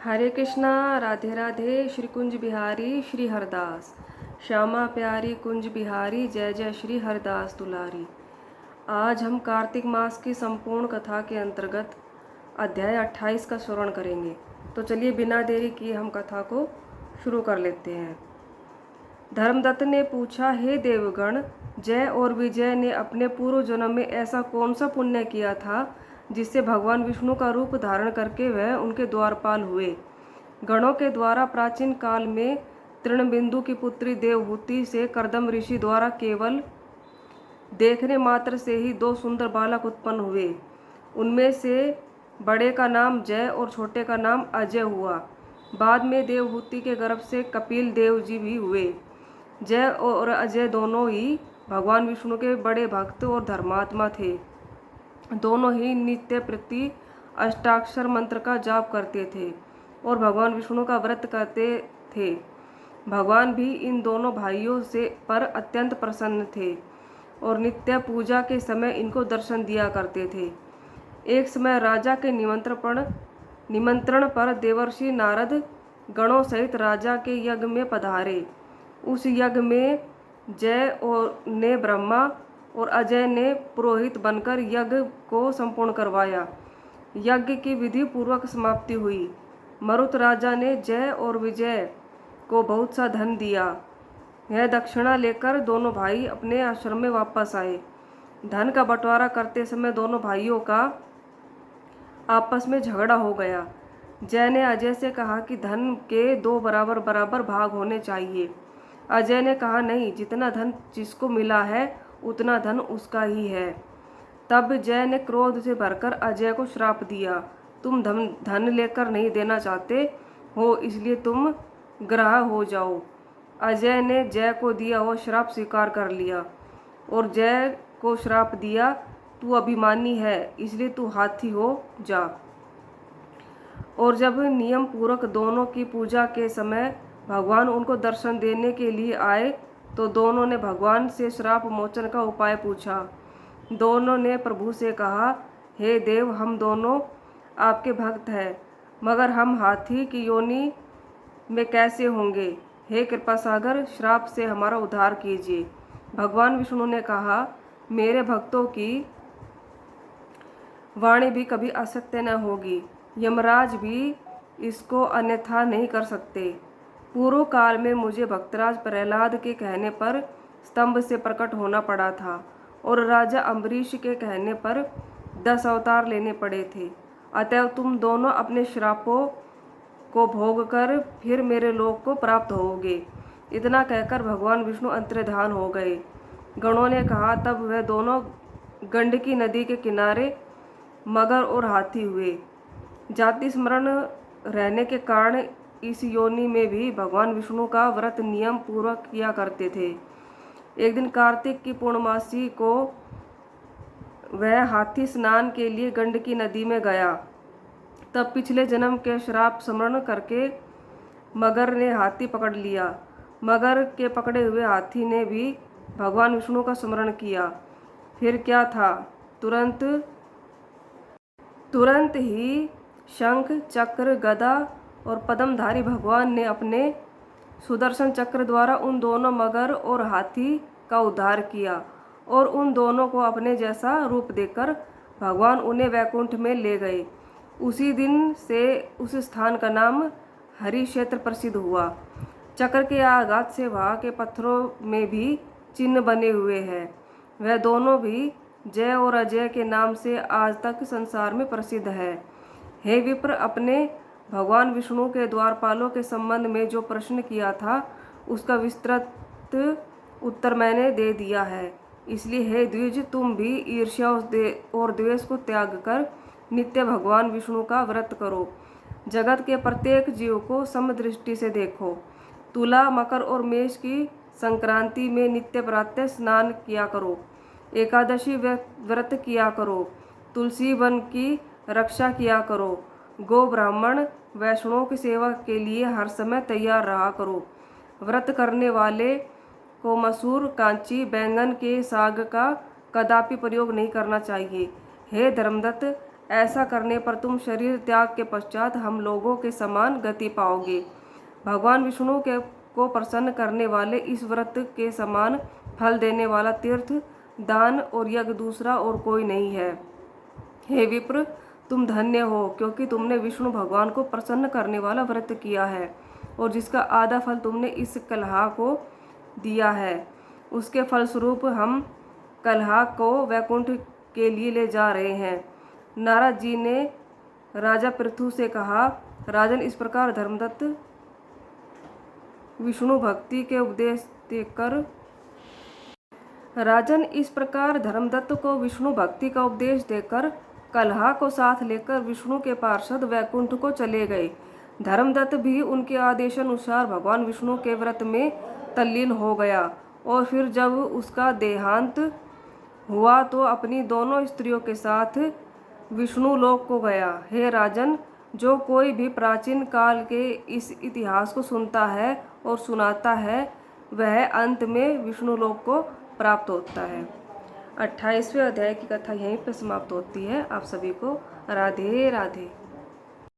हरे कृष्णा, राधे राधे। श्री कुंज बिहारी श्री हरदास, श्यामा प्यारी कुंज बिहारी, जय जय श्री हरदास दुलारी। आज हम कार्तिक मास की संपूर्ण कथा के अंतर्गत अध्याय 28 का श्रवण करेंगे। तो चलिए बिना देरी किए हम कथा को शुरू कर लेते हैं। धर्मदत्त ने पूछा, हे देवगण, जय और विजय ने अपने पूर्व जन्म में ऐसा कौन सा पुण्य किया था जिससे भगवान विष्णु का रूप धारण करके वह उनके द्वारपाल हुए। गणों के द्वारा प्राचीन काल में तृणबिंदु की पुत्री देवहूति से कर्दम ऋषि द्वारा केवल देखने मात्र से ही 2 सुंदर बालक उत्पन्न हुए। उनमें से बड़े का नाम जय और छोटे का नाम अजय हुआ। बाद में देवहूति के गर्भ से कपिल देव जी भी हुए। जय और अजय दोनों ही भगवान विष्णु के बड़े भक्त और धर्मात्मा थे। दोनों ही नित्य प्रति अष्टाक्षर मंत्र का जाप करते थे और भगवान विष्णु का व्रत करते थे। भगवान भी इन दोनों भाइयों से पर अत्यंत प्रसन्न थे और नित्य पूजा के समय इनको दर्शन दिया करते थे। एक समय राजा के निमंत्रण पर देवर्षि नारद गणों सहित राजा के यज्ञ में पधारे। उस यज्ञ में जय ने ब्रह्मा और अजय ने पुरोहित बनकर यज्ञ को संपूर्ण करवाया। यज्ञ की विधि पूर्वक समाप्ति हुई। मरुत राजा ने जय और विजय को बहुत सा धन दिया। यह दक्षिणा लेकर दोनों भाई अपने आश्रम में वापस आए। धन का बंटवारा करते समय दोनों भाइयों का आपस में झगड़ा हो गया। जय ने अजय से कहा कि धन के 2 बराबर बराबर भाग होने चाहिए। अजय ने कहा, नहीं, जितना धन जिसको मिला है उतना धन उसका ही है। तब जय ने क्रोध से भरकर अजय को श्राप दिया, तुम धन लेकर नहीं देना चाहते हो, इसलिए तुम ग्राह हो जाओ। अजय ने जय को दिया हुआ श्राप स्वीकार कर लिया और जय को श्राप दिया, तू अभिमानी है, इसलिए तू हाथी हो जा। और जब नियम पूर्वक दोनों की पूजा के समय भगवान उनको दर्शन देने के लिए आए तो दोनों ने भगवान से श्राप मोचन का उपाय पूछा। दोनों ने प्रभु से कहा, हे देव, हम दोनों आपके भक्त हैं, मगर हम हाथी की योनि में कैसे होंगे? हे कृपा सागर, श्राप से हमारा उद्धार कीजिए। भगवान विष्णु ने कहा, मेरे भक्तों की वाणी भी कभी असत्य न होगी। यमराज भी इसको अन्यथा नहीं कर सकते। पूर्व काल में मुझे भक्तराज प्रहलाद के कहने पर स्तंभ से प्रकट होना पड़ा था और राजा अम्बरीश के कहने पर 10 अवतार लेने पड़े थे। अतएव तुम दोनों अपने श्रापों को भोग कर फिर मेरे लोक को प्राप्त होगे। इतना कहकर भगवान विष्णु अंतर्धान हो गए। गणों ने कहा, तब वह दोनों गंडकी नदी के किनारे मगर और हाथी हुए। जाति स्मरण रहने के कारण इस योनि में भी भगवान विष्णु का व्रत नियम पूर्वक किया करते थे। एक दिन कार्तिक की पूर्णमासी को वह हाथी स्नान के लिए गंडकी नदी में गया। तब पिछले जन्म के श्राप स्मरण करके मगर ने हाथी पकड़ लिया। मगर के पकड़े हुए हाथी ने भी भगवान विष्णु का स्मरण किया। फिर क्या था, तुरंत ही शंख, चक्र, गदा और पद्मधारी भगवान ने अपने सुदर्शन चक्र द्वारा उन दोनों मगर और हाथी का उद्धार किया और उन दोनों को अपने जैसा रूप देकर भगवान उन्हें वैकुंठ में ले गए। उसी दिन से उस स्थान का नाम हरि क्षेत्र प्रसिद्ध हुआ। चक्र के आघात से वहाँ के पत्थरों में भी चिन्ह बने हुए हैं। वह दोनों भी जय और अजय के नाम से आज तक संसार में प्रसिद्ध है। हे विप्र, अपने भगवान विष्णु के द्वारपालों के संबंध में जो प्रश्न किया था उसका विस्तृत उत्तर मैंने दे दिया है। इसलिए हे द्विज, तुम भी ईर्ष्या और द्वेष को त्याग कर नित्य भगवान विष्णु का व्रत करो। जगत के प्रत्येक जीव को समदृष्टि से देखो। तुला, मकर और मेष की संक्रांति में नित्य प्रातः स्नान किया करो। एकादशी व्रत किया करो। तुलसी वन की रक्षा किया करो। गो, ब्राह्मण, वैष्णवों की सेवा के लिए हर समय तैयार रहा करो। व्रत करने वाले को मसूर, कांची, बैंगन के साग का कदापि प्रयोग नहीं करना चाहिए। हे धर्मदत्त, ऐसा करने पर तुम शरीर त्याग के पश्चात हम लोगों के समान गति पाओगे। भगवान विष्णु को प्रसन्न करने वाले इस व्रत के समान फल देने वाला तीर्थ, दान और यज्ञ दूसरा और कोई नहीं है। हे विप्र, तुम धन्य हो, क्योंकि तुमने विष्णु भगवान को प्रसन्न करने वाला व्रत किया है और जिसका आधा फल तुमने इस कलहा को दिया है। उसके फलस्वरूप हम कलहा को वैकुंठ के लिए ले जा रहे हैं। नारद जी ने राजा पृथु से कहा, राजन, इस प्रकार धर्मदत्त विष्णु भक्ति के उपदेश देकर धर्मदत्त को विष्णु भक्ति का उपदेश देकर कलहा को साथ लेकर विष्णु के पार्षद वैकुंठ को चले गए। धर्मदत्त भी उनके आदेशानुसार भगवान विष्णु के व्रत में तल्लीन हो गया और फिर जब उसका देहांत हुआ तो अपनी दोनों स्त्रियों के साथ विष्णु लोक को गया। हे राजन, जो कोई भी प्राचीन काल के इस इतिहास को सुनता है और सुनाता है वह अंत में विष्णु लोक को प्राप्त होता है। 28वें अध्याय की कथा यहीं पर समाप्त होती है। आप सभी को राधे राधे।